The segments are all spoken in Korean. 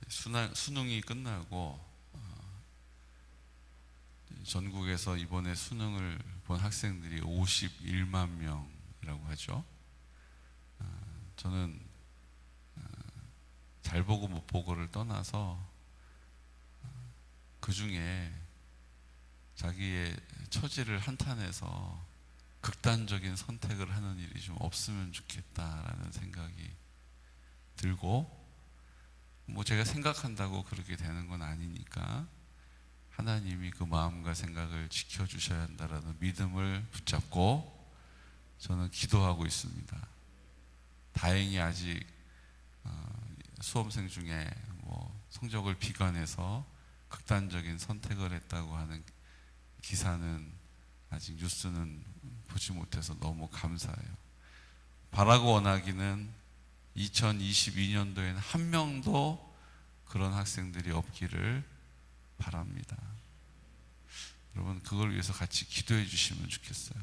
수능이 끝나고 전국에서 이번에 수능을 본 학생들이 51만 명이라고 하죠. 저는 잘 보고 못 보고를 떠나서 그 중에 자기의 처지를 한탄해서 극단적인 선택을 하는 일이 좀 없으면 좋겠다라는 생각이 들고, 뭐 제가 생각한다고 그렇게 되는 건 아니니까 하나님이 그 마음과 생각을 지켜주셔야 한다라는 믿음을 붙잡고 저는 기도하고 있습니다. 다행히 아직 수험생 중에 뭐 성적을 비관해서 극단적인 선택을 했다고 하는 기사는 아직 뉴스는 보지 못해서 너무 감사해요. 바라고 원하기는 2022년도에는 한 명도 그런 학생들이 없기를 바랍니다. 여러분, 그걸 위해서 같이 기도해 주시면 좋겠어요.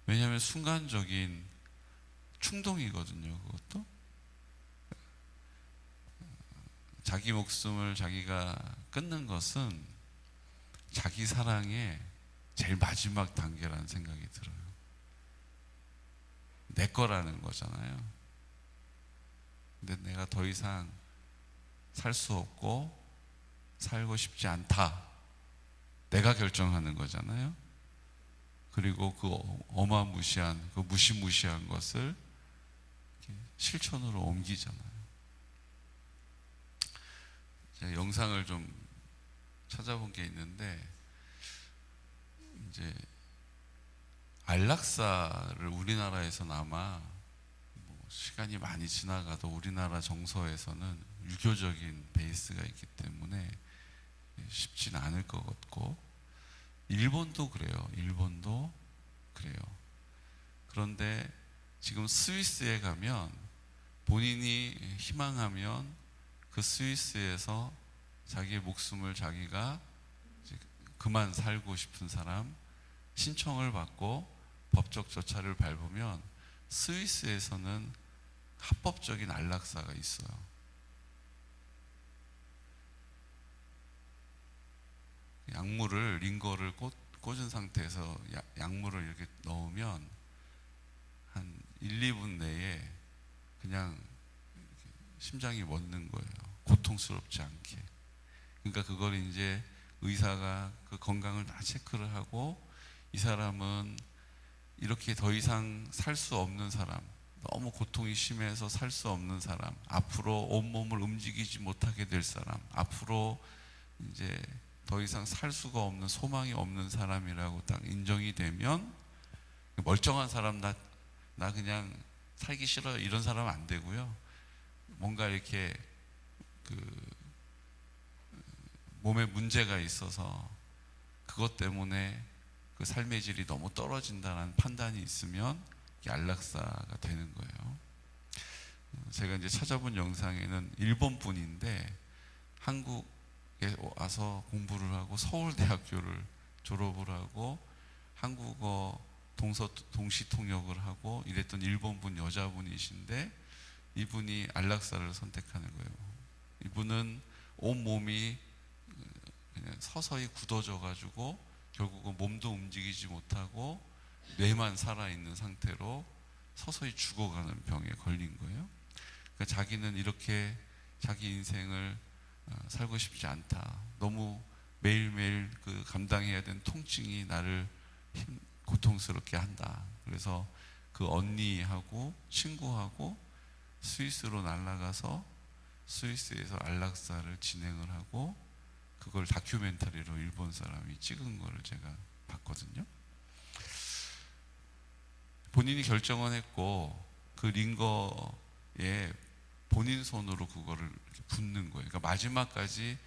왜냐하면 순간적인 충동이거든요. 그것도 자기 목숨을 자기가 끊는 것은 자기 사랑의 제일 마지막 단계라는 생각이 들어요. 내 거라는 거잖아요. 근데 내가 더 이상 살 수 없고 살고 싶지 않다, 내가 결정하는 거잖아요. 그리고 그 어마무시한, 그 무시무시한 것을 실천으로 옮기잖아요. 제가 영상을 좀 찾아본 게 있는데, 이제 안락사를 우리나라에서는 아마 뭐 시간이 많이 지나가도 우리나라 정서에서는 유교적인 베이스가 있기 때문에 쉽지는 않을 것 같고, 일본도 그래요. 일본도 그래요. 그런데 지금 스위스에 가면 본인이 희망하면 그 스위스에서 자기의 목숨을 자기가 그만 살고 싶은 사람 신청을 받고 법적 절차를 밟으면 스위스에서는 합법적인 안락사가 있어요. 약물을, 링거를 꽂은 상태에서 약물을 이렇게 넣으면 한 1, 2분 내에 그냥 심장이 멎는 거예요. 고통스럽지 않게. 그러니까 그걸 이제 의사가 그 건강을 다 체크를 하고, 이 사람은 이렇게 더 이상 살 수 없는 사람, 너무 고통이 심해서 살 수 없는 사람, 앞으로 온몸을 움직이지 못하게 될 사람, 앞으로 이제 더 이상 살 수가 없는, 소망이 없는 사람이라고 딱 인정이 되면, 멀쩡한 사람, 나 그냥 살기 싫어요, 이런 사람은 안 되고요. 뭔가 이렇게 몸에 문제가 있어서 그것 때문에 그 삶의 질이 너무 떨어진다는 판단이 있으면 안락사가 되는 거예요. 제가 이제 찾아본 영상에는 일본 분인데 한국에 와서 공부를 하고 서울대학교를 졸업을 하고 한국어 동시 통역을 하고 이랬던 일본 분 여자분이신데, 이분이 안락사를 선택하는 거예요. 이분은 온 몸이 그냥 서서히 굳어져 가지고 결국은 몸도 움직이지 못하고 뇌만 살아있는 상태로 서서히 죽어가는 병에 걸린 거예요. 그러니까 자기는 이렇게 자기 인생을 살고 싶지 않다. 너무 매일매일 그 감당해야 되는 통증이 나를 고통스럽게 한다. 그래서 그 언니하고 친구하고 스위스로 날아가서 스위스에서 안락사를 진행을 하고, 그걸 다큐멘터리로 일본 사람이 찍은 거를 제가 봤거든요. 본인이 결정은 했고 그 링거에 본인 손으로 그거를 이렇게 붓는 거예요. 그러니까 마지막까지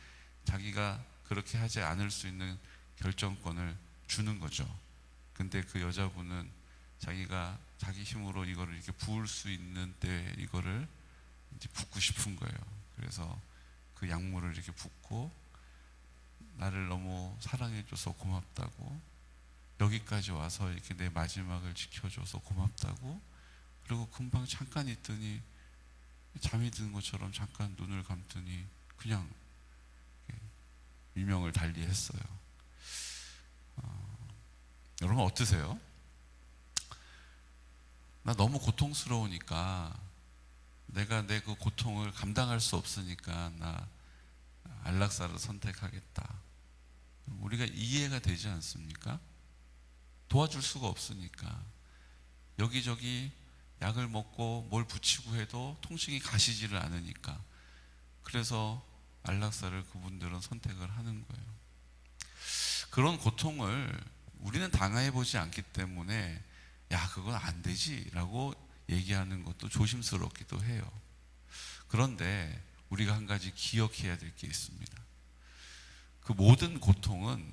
자기가 그렇게 하지 않을 수 있는 결정권을 주는 거죠. 근데 그 여자분은 자기가 자기 힘으로 이거를 이렇게 부을 수 있는 때 이거를 이제 붓고 싶은 거예요. 그래서 그 약물을 이렇게 붓고, 나를 너무 사랑해줘서 고맙다고, 여기까지 와서 이렇게 내 마지막을 지켜줘서 고맙다고, 그리고 금방 잠깐 있더니 잠이 드는 것처럼 잠깐 눈을 감더니 그냥 일명을 달리했어요. 여러분 어떠세요? 나 너무 고통스러우니까, 내가 내 그 고통을 감당할 수 없으니까 나 안락사를 선택하겠다. 우리가 이해가 되지 않습니까? 도와줄 수가 없으니까. 여기저기 약을 먹고 뭘 붙이고 해도 통증이 가시지를 않으니까. 그래서 안락사를 그분들은 선택을 하는 거예요. 그런 고통을 우리는 당해 보지 않기 때문에 야, 그건 안 되지 라고 얘기하는 것도 조심스럽기도 해요. 그런데 우리가 한 가지 기억해야 될 게 있습니다. 그 모든 고통은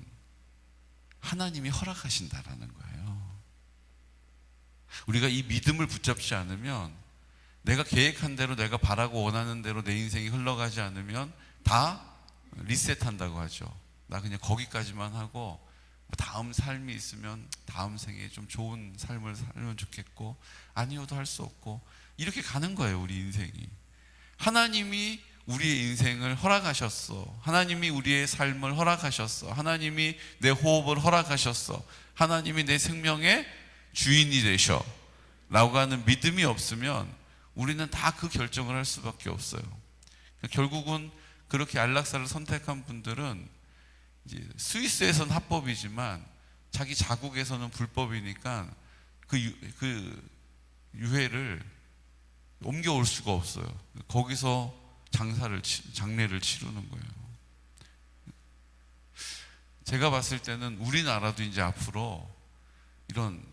하나님이 허락하신다라는 거예요. 우리가 이 믿음을 붙잡지 않으면, 내가 계획한 대로, 내가 바라고 원하는 대로 내 인생이 흘러가지 않으면 다 리셋한다고 하죠. 나 그냥 거기까지만 하고 다음 삶이 있으면 다음 생에 좀 좋은 삶을 살면 좋겠고, 아니어도 할 수 없고, 이렇게 가는 거예요. 우리 인생이. 하나님이 우리의 인생을 허락하셨어. 하나님이 우리의 삶을 허락하셨어. 하나님이 내 호흡을 허락하셨어. 하나님이 내 생명의 주인이 되셔 라고 하는 믿음이 없으면 우리는 다 그 결정을 할 수밖에 없어요. 결국은 그렇게 안락사를 선택한 분들은 이제 스위스에서는 합법이지만 자기 자국에서는 불법이니까 그 유해를 옮겨올 수가 없어요. 거기서 장례를 치르는 거예요. 제가 봤을 때는 우리나라도 이제 앞으로 이런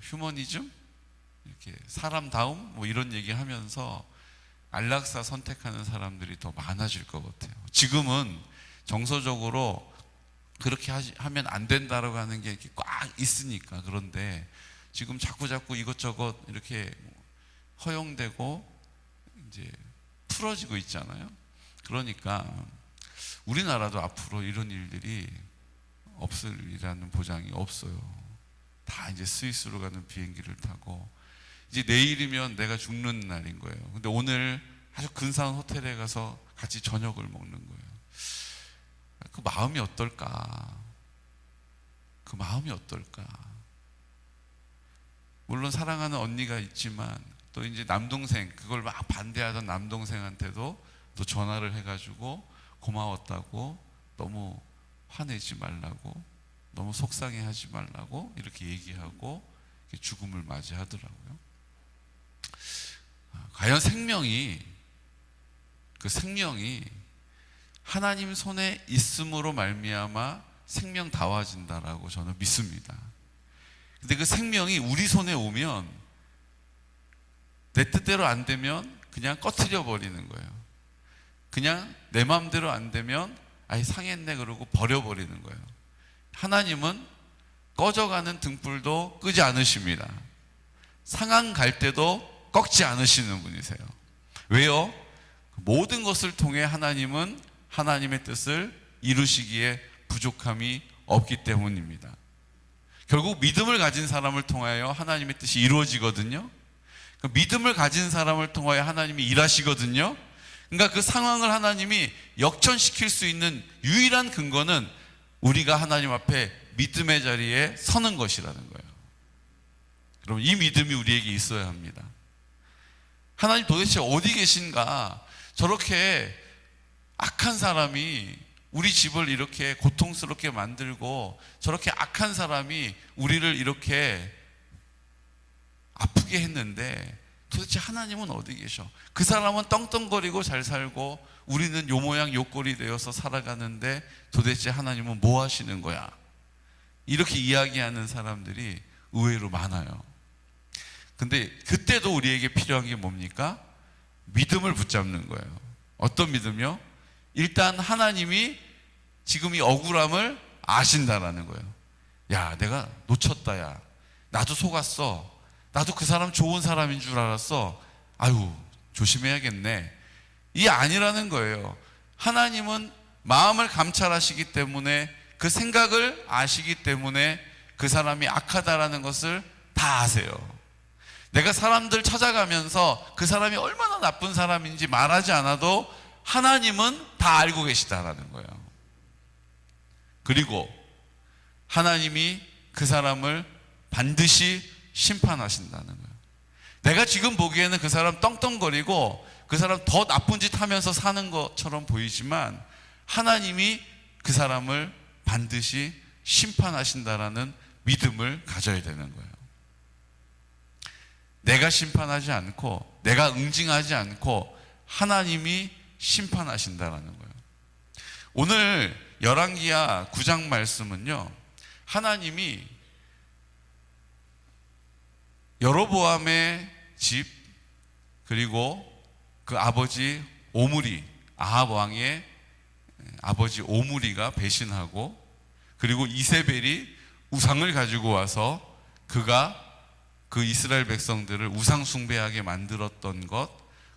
휴머니즘, 이렇게 사람다움 뭐 이런 얘기하면서 안락사 선택하는 사람들이 더 많아질 것 같아요. 지금은 정서적으로 그렇게 하면 안 된다라고 하는 게 이렇게 꽉 있으니까. 그런데 지금 자꾸 이것저것 이렇게 허용되고 이제 풀어지고 있잖아요. 그러니까 우리나라도 앞으로 이런 일들이 없으리라는 보장이 없어요. 다 이제 스위스로 가는 비행기를 타고, 이제 내일이면 내가 죽는 날인 거예요. 근데 오늘 아주 근사한 호텔에 가서 같이 저녁을 먹는 거예요. 그 마음이 어떨까? 그 마음이 어떨까? 물론 사랑하는 언니가 있지만 또 이제 남동생, 그걸 막 반대하던 남동생한테도 또 전화를 해가지고 고마웠다고, 너무 화내지 말라고, 너무 속상해하지 말라고 이렇게 얘기하고 죽음을 맞이하더라고요. 과연 그 생명이 하나님 손에 있음으로 말미암아 생명다워진다라고 저는 믿습니다. 근데 그 생명이 우리 손에 오면 내 뜻대로 안 되면 그냥 꺼트려 버리는 거예요. 그냥 내 마음대로 안 되면 아예 상했네 그러고 버려버리는 거예요. 하나님은 꺼져가는 등불도 끄지 않으십니다. 상한 갈 때도 꺾지 않으시는 분이세요. 왜요? 모든 것을 통해 하나님은 하나님의 뜻을 이루시기에 부족함이 없기 때문입니다. 결국 믿음을 가진 사람을 통하여 하나님의 뜻이 이루어지거든요. 그 믿음을 가진 사람을 통하여 하나님이 일하시거든요. 그러니까 그 상황을 하나님이 역전시킬 수 있는 유일한 근거는 우리가 하나님 앞에 믿음의 자리에 서는 것이라는 거예요. 여러분, 이 믿음이 우리에게 있어야 합니다. 하나님 도대체 어디 계신가? 저렇게 악한 사람이 우리 집을 이렇게 고통스럽게 만들고, 저렇게 악한 사람이 우리를 이렇게 아프게 했는데 도대체 하나님은 어디 계셔? 그 사람은 떵떵거리고 잘 살고 우리는 요 모양 요 꼴이 되어서 살아가는데 도대체 하나님은 뭐 하시는 거야? 이렇게 이야기하는 사람들이 의외로 많아요. 근데 그때도 우리에게 필요한 게 뭡니까? 믿음을 붙잡는 거예요. 어떤 믿음이요? 일단 하나님이 지금 이 억울함을 아신다라는 거예요. 야, 내가 놓쳤다. 야, 나도 속았어. 나도 그 사람 좋은 사람인 줄 알았어. 아유, 조심해야겠네. 이게 아니라는 거예요. 하나님은 마음을 감찰하시기 때문에, 그 생각을 아시기 때문에 그 사람이 악하다라는 것을 다 아세요. 내가 사람들 찾아가면서 그 사람이 얼마나 나쁜 사람인지 말하지 않아도 하나님은 다 알고 계시다라는 거예요. 그리고 하나님이 그 사람을 반드시 심판하신다는 거예요. 내가 지금 보기에는 그 사람 떵떵거리고 그 사람 더 나쁜 짓 하면서 사는 것처럼 보이지만 하나님이 그 사람을 반드시 심판하신다라는 믿음을 가져야 되는 거예요. 내가 심판하지 않고 내가 응징하지 않고 하나님이 심판하신다라는 거예요. 오늘 열왕기하 9장 말씀은요, 하나님이 여로보암의 집, 그리고 그 아버지 오므리, 아합 왕의 아버지 오므리가 배신하고, 그리고 이세벨이 우상을 가지고 와서 그가 그 이스라엘 백성들을 우상 숭배하게 만들었던 것,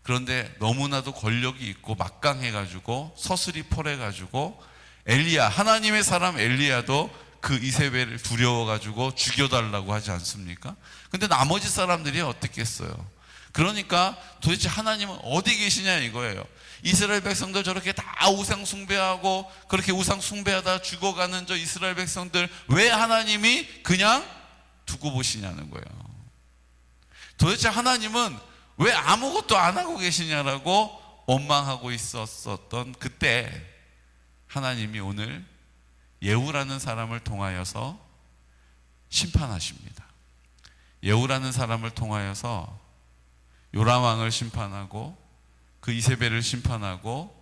그런데 너무나도 권력이 있고 막강해가지고 서슬이 폴해가지고 엘리야, 하나님의 사람 엘리야도 그 이세벨을 두려워가지고 죽여달라고 하지 않습니까? 근데 나머지 사람들이 어떻겠어요? 그러니까 도대체 하나님은 어디 계시냐 이거예요. 이스라엘 백성들 저렇게 다 우상 숭배하고 그렇게 우상 숭배하다 죽어가는 저 이스라엘 백성들 왜 하나님이 그냥 두고 보시냐는 거예요. 도대체 하나님은 왜 아무것도 안 하고 계시냐라고 원망하고 있었던 그때 하나님이 오늘 예후라는 사람을 통하여서 심판하십니다. 예후라는 사람을 통하여서 요람 왕을 심판하고 그 이세벨을 심판하고,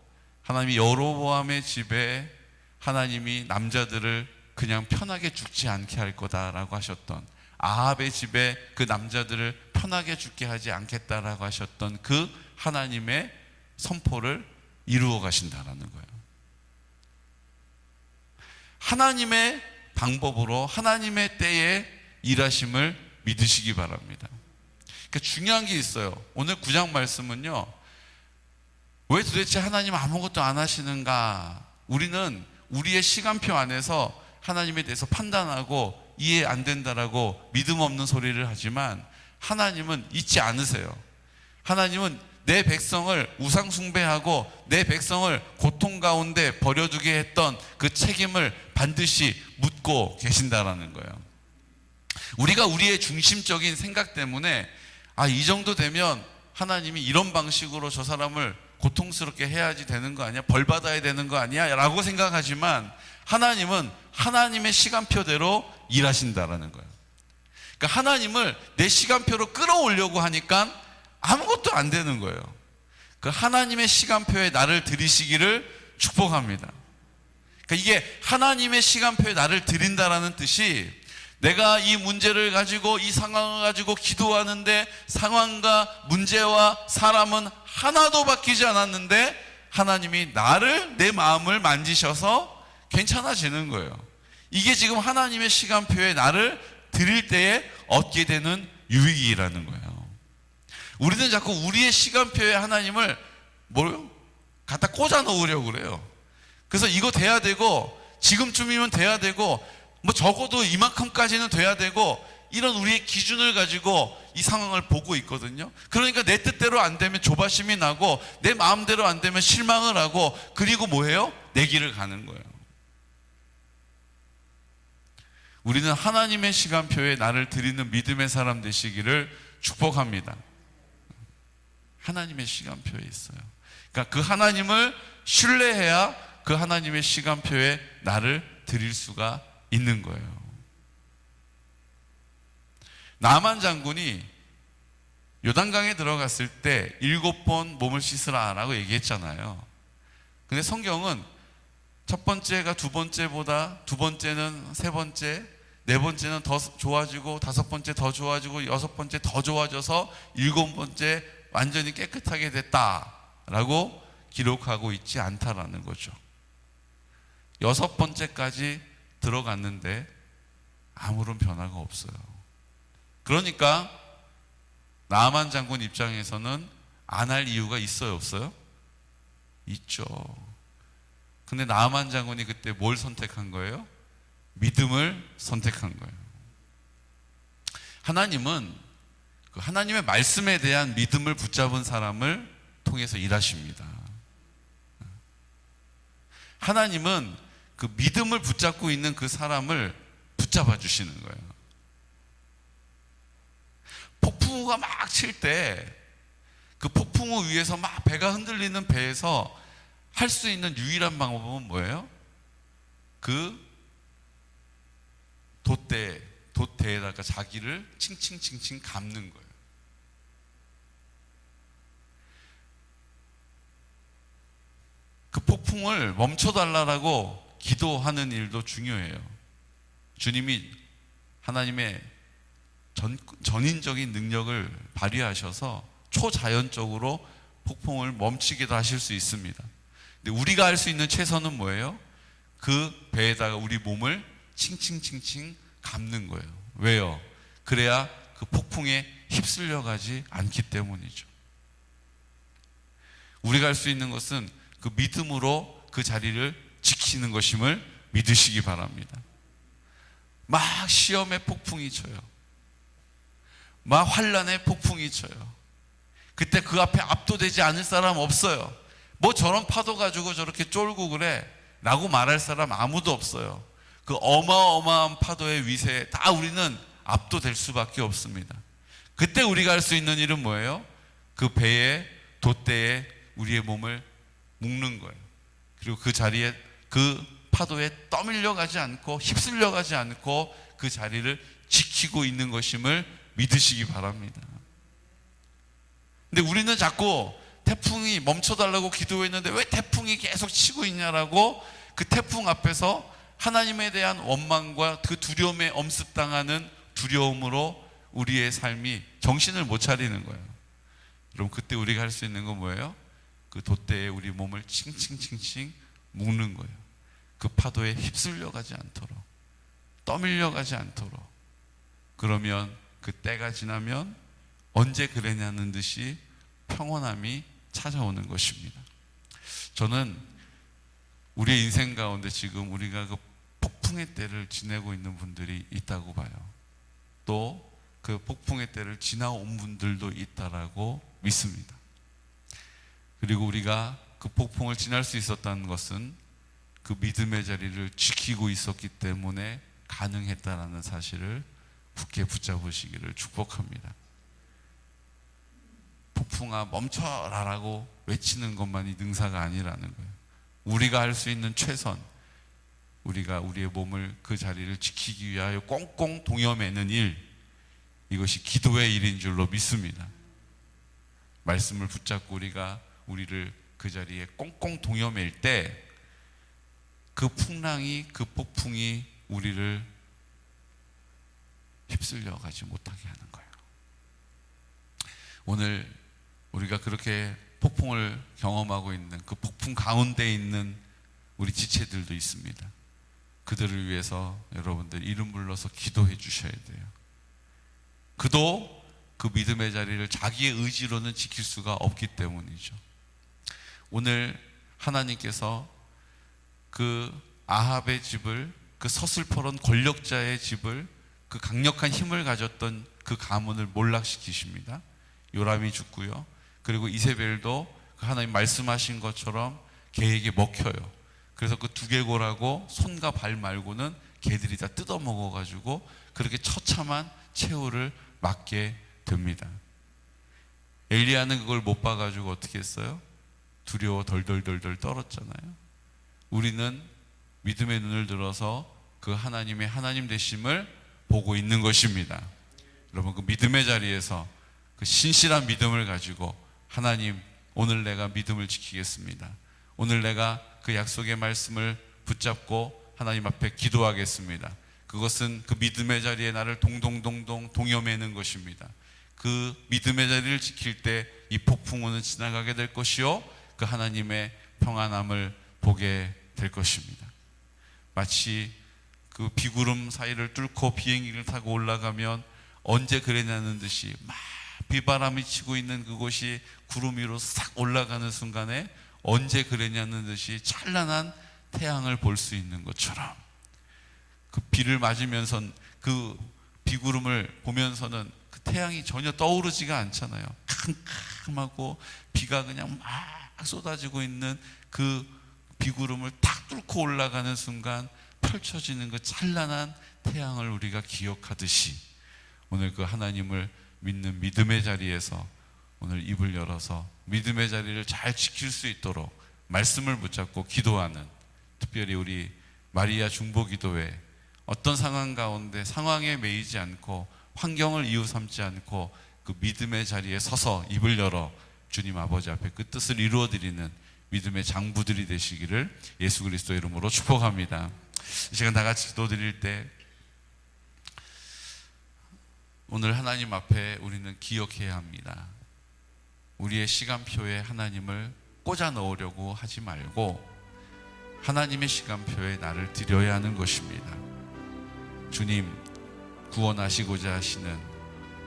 하나님이 여로보암의 집에 하나님이 남자들을 그냥 편하게 죽지 않게 할 거다라고 하셨던, 아합의 집에 그 남자들을 편하게 죽게 하지 않겠다라고 하셨던 그 하나님의 선포를 이루어 가신다라는 거예요. 하나님의 방법으로 하나님의 때에 일하심을 믿으시기 바랍니다. 그러니까 중요한 게 있어요. 오늘 9장 말씀은요, 왜 도대체 하나님 아무것도 안 하시는가? 우리는 우리의 시간표 안에서 하나님에 대해서 판단하고 이해 안 된다라고 믿음 없는 소리를 하지만 하나님은 잊지 않으세요. 하나님은 내 백성을 우상 숭배하고 내 백성을 고통 가운데 버려두게 했던 그 책임을 반드시 묻고 계신다라는 거예요. 우리가 우리의 중심적인 생각 때문에 이 정도 되면 하나님이 이런 방식으로 저 사람을 고통스럽게 해야지 되는 거 아니야? 벌 받아야 되는 거 아니야? 라고 생각하지만 하나님은 하나님의 시간표대로 일하신다라는 거예요. 그러니까 하나님을 내 시간표로 끌어오려고 하니까 아무것도 안 되는 거예요. 그 하나님의 시간표에 나를 들이시기를 축복합니다. 그러니까 이게 하나님의 시간표에 나를 들인다라는 뜻이, 내가 이 문제를 가지고 이 상황을 가지고 기도하는데 상황과 문제와 사람은 하나도 바뀌지 않았는데 하나님이 나를, 내 마음을 만지셔서 괜찮아지는 거예요. 이게 지금 하나님의 시간표에 나를 드릴 때에 얻게 되는 유익이라는 거예요. 우리는 자꾸 우리의 시간표에 하나님을 갖다 꽂아 놓으려고 그래요. 그래서 이거 돼야 되고 지금쯤이면 돼야 되고 적어도 이만큼까지는 돼야 되고, 이런 우리의 기준을 가지고 이 상황을 보고 있거든요. 그러니까 내 뜻대로 안 되면 조바심이 나고 내 마음대로 안 되면 실망을 하고, 그리고 뭐예요? 내 길을 가는 거예요. 우리는 하나님의 시간표에 나를 드리는 믿음의 사람 되시기를 축복합니다. 하나님의 시간표에 있어요. 그러니까 그 하나님을 신뢰해야 그 하나님의 시간표에 나를 드릴 수가 있는 거예요. 나만 장군이 요단강에 들어갔을 때 7번 몸을 씻으라 라고 얘기했잖아요. 근데 성경은 첫 번째가 두 번째보다, 두 번째는 세 번째, 네 번째는 더 좋아지고, 다섯 번째 더 좋아지고, 여섯 번째 더 좋아져서 일곱 번째 완전히 깨끗하게 됐다라고 기록하고 있지 않다라는 거죠. 여섯 번째까지 들어갔는데 아무런 변화가 없어요. 그러니까 나만 장군 입장에서는 안 할 이유가 있어요, 없어요? 있죠. 근데 나만 장군이 그때 뭘 선택한 거예요? 믿음을 선택한 거예요. 하나님은 그 하나님의 말씀에 대한 믿음을 붙잡은 사람을 통해서 일하십니다. 하나님은 그 믿음을 붙잡고 있는 그 사람을 붙잡아 주시는 거예요. 폭풍우가 막 칠 때 그 폭풍우 위에서 막 배가 흔들리는 배에서 할 수 있는 유일한 방법은 뭐예요? 그 돛대에다가 자기를 칭칭칭칭 감는 거예요. 그 폭풍을 멈춰달라고 기도하는 일도 중요해요. 주님이 하나님의 전인적인 능력을 발휘하셔서 초자연적으로 폭풍을 멈추기도 하실 수 있습니다. 근데 우리가 할 수 있는 최선은 뭐예요? 그 배에다가 우리 몸을 칭칭칭칭 감는 거예요. 왜요? 그래야 그 폭풍에 휩쓸려 가지 않기 때문이죠. 우리가 할 수 있는 것은 그 믿음으로 그 자리를 지키는 것임을 믿으시기 바랍니다. 막 시험의 폭풍이 쳐요. 막 환난의 폭풍이 쳐요. 그때 그 앞에 압도되지 않을 사람 없어요. 뭐 저런 파도 가지고 저렇게 쫄고 그래 라고 말할 사람 아무도 없어요. 그 어마어마한 파도의 위세에 다 우리는 압도될 수밖에 없습니다. 그때 우리가 할 수 있는 일은 뭐예요? 그 배에 돛대에 우리의 몸을 묶는 거예요. 그리고 그 자리에 그 파도에 떠밀려 가지 않고 휩쓸려 가지 않고 그 자리를 지키고 있는 것임을 믿으시기 바랍니다. 근데 우리는 자꾸 태풍이 멈춰달라고 기도했는데 왜 태풍이 계속 치고 있냐라고 그 태풍 앞에서 하나님에 대한 원망과 그 두려움에 엄습당하는 두려움으로 우리의 삶이 정신을 못 차리는 거예요. 그럼 그때 우리가 할 수 있는 건 뭐예요? 그 돛대에 우리 몸을 칭칭칭칭 묶는 거예요. 그 파도에 휩쓸려 가지 않도록, 떠밀려 가지 않도록. 그러면 그 때가 지나면 언제 그랬냐는 듯이 평온함이 찾아오는 것입니다. 저는 우리의 인생 가운데 지금 우리가 그 폭풍의 때를 지내고 있는 분들이 있다고 봐요. 또 그 폭풍의 때를 지나온 분들도 있다라고 믿습니다. 그리고 우리가 그 폭풍을 지날 수 있었다는 것은 그 믿음의 자리를 지키고 있었기 때문에 가능했다라는 사실을 굳게 붙잡으시기를 축복합니다. 폭풍아 멈춰라라고 외치는 것만이 능사가 아니라는 거예요. 우리가 할 수 있는 최선, 우리가 우리의 몸을 그 자리를 지키기 위하여 꽁꽁 동여매는 일, 이것이 기도의 일인 줄로 믿습니다. 말씀을 붙잡고 우리가 우리를 그 자리에 꽁꽁 동여맬 때 그 풍랑이, 그 폭풍이 우리를 휩쓸려 가지 못하게 하는 거예요. 오늘 우리가 그렇게 폭풍을 경험하고 있는 그 폭풍 가운데 있는 우리 지체들도 있습니다. 그들을 위해서 여러분들 이름 불러서 기도해 주셔야 돼요. 그도 그 믿음의 자리를 자기의 의지로는 지킬 수가 없기 때문이죠. 오늘 하나님께서 그 아합의 집을, 그 서슬퍼런 권력자의 집을, 그 강력한 힘을 가졌던 그 가문을 몰락시키십니다. 요람이 죽고요. 그리고 이세벨도 그 하나님 말씀하신 것처럼 개에게 먹혀요. 그래서 그 두개골하고 손과 발 말고는 개들이 다 뜯어먹어가지고 그렇게 처참한 최후를 맞게 됩니다. 엘리야는 그걸 못 봐가지고 어떻게 했어요? 두려워 덜덜덜덜 떨었잖아요. 우리는 믿음의 눈을 들어서 그 하나님의 하나님 되심을 보고 있는 것입니다. 여러분, 그 믿음의 자리에서 그 신실한 믿음을 가지고 하나님, 오늘 내가 믿음을 지키겠습니다. 오늘 내가 그 약속의 말씀을 붙잡고 하나님 앞에 기도하겠습니다. 그것은 그 믿음의 자리에 나를 동동동동 동여매는 것입니다. 그 믿음의 자리를 지킬 때 이 폭풍우는 지나가게 될 것이요, 그 하나님의 평안함을 보게 될 것입니다. 마치 그 비구름 사이를 뚫고 비행기를 타고 올라가면 언제 그랬냐는 듯이 막 비바람이 치고 있는 그곳이 구름 위로 싹 올라가는 순간에 언제 그랬냐는 듯이 찬란한 태양을 볼 수 있는 것처럼, 그 비를 맞으면서 그 비구름을 보면서는 그 그 태양이 전혀 떠오르지가 않잖아요. 캄캄하고 비가 그냥 막 쏟아지고 있는 그 비구름을 탁 뚫고 올라가는 순간 펼쳐지는 그 찬란한 태양을 우리가 기억하듯이 오늘 그 하나님을 믿는 믿음의 자리에서 오늘 입을 열어서 믿음의 자리를 잘 지킬 수 있도록 말씀을 붙잡고 기도하는, 특별히 우리 마리아 중보기도회, 어떤 상황 가운데 상황에 매이지 않고 환경을 이유 삼지 않고 그 믿음의 자리에 서서 입을 열어 주님 아버지 앞에 그 뜻을 이루어드리는 믿음의 장부들이 되시기를 예수 그리스도 이름으로 축복합니다. 이 시간 다 같이 기도드릴 때 오늘 하나님 앞에 우리는 기억해야 합니다. 우리의 시간표에 하나님을 꽂아 넣으려고 하지 말고 하나님의 시간표에 나를 드려야 하는 것입니다. 주님 구원하시고자 하시는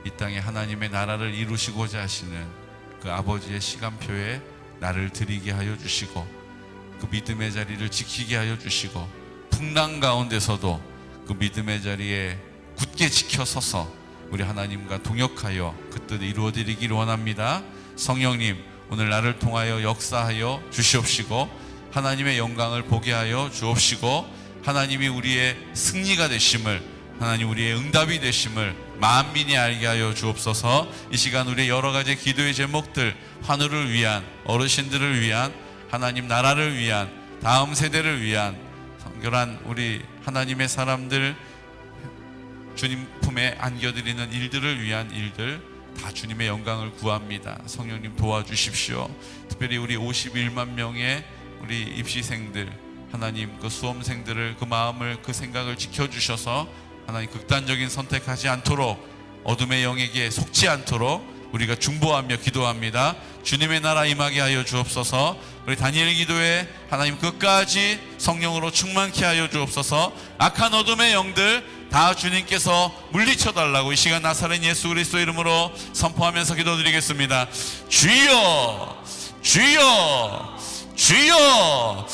이 땅에 하나님의 나라를 이루시고자 하시는 그 아버지의 시간표에 나를 드리게 하여 주시고 그 믿음의 자리를 지키게 하여 주시고 풍랑 가운데서도 그 믿음의 자리에 굳게 지켜 서서 우리 하나님과 동역하여 그 뜻을 이루어드리기를 원합니다. 성령님 오늘 나를 통하여 역사하여 주시옵시고 하나님의 영광을 보게 하여 주옵시고 하나님이 우리의 승리가 되심을, 하나님 우리의 응답이 되심을 만민이 알게 하여 주옵소서. 이 시간 우리의 여러 가지 기도의 제목들, 환우를 위한, 어르신들을 위한, 하나님 나라를 위한, 다음 세대를 위한 성결한 우리 하나님의 사람들 주님 품에 안겨드리는 일들을 위한 일들 다 주님의 영광을 구합니다. 성령님 도와주십시오. 특별히 우리 51만 명의 우리 입시생들, 하나님 그 수험생들을 그 마음을 그 생각을 지켜주셔서 하나님 극단적인 선택하지 않도록 어둠의 영에게 속지 않도록 우리가 중보하며 기도합니다. 주님의 나라 임하게 하여 주옵소서. 우리 다니엘 기도에 하나님 끝까지 성령으로 충만케 하여 주옵소서. 악한 어둠의 영들 다 주님께서 물리쳐 달라고 이 시간 나사렛 예수 그리스도 이름으로 선포하면서 기도드리겠습니다. 주여 주여 주여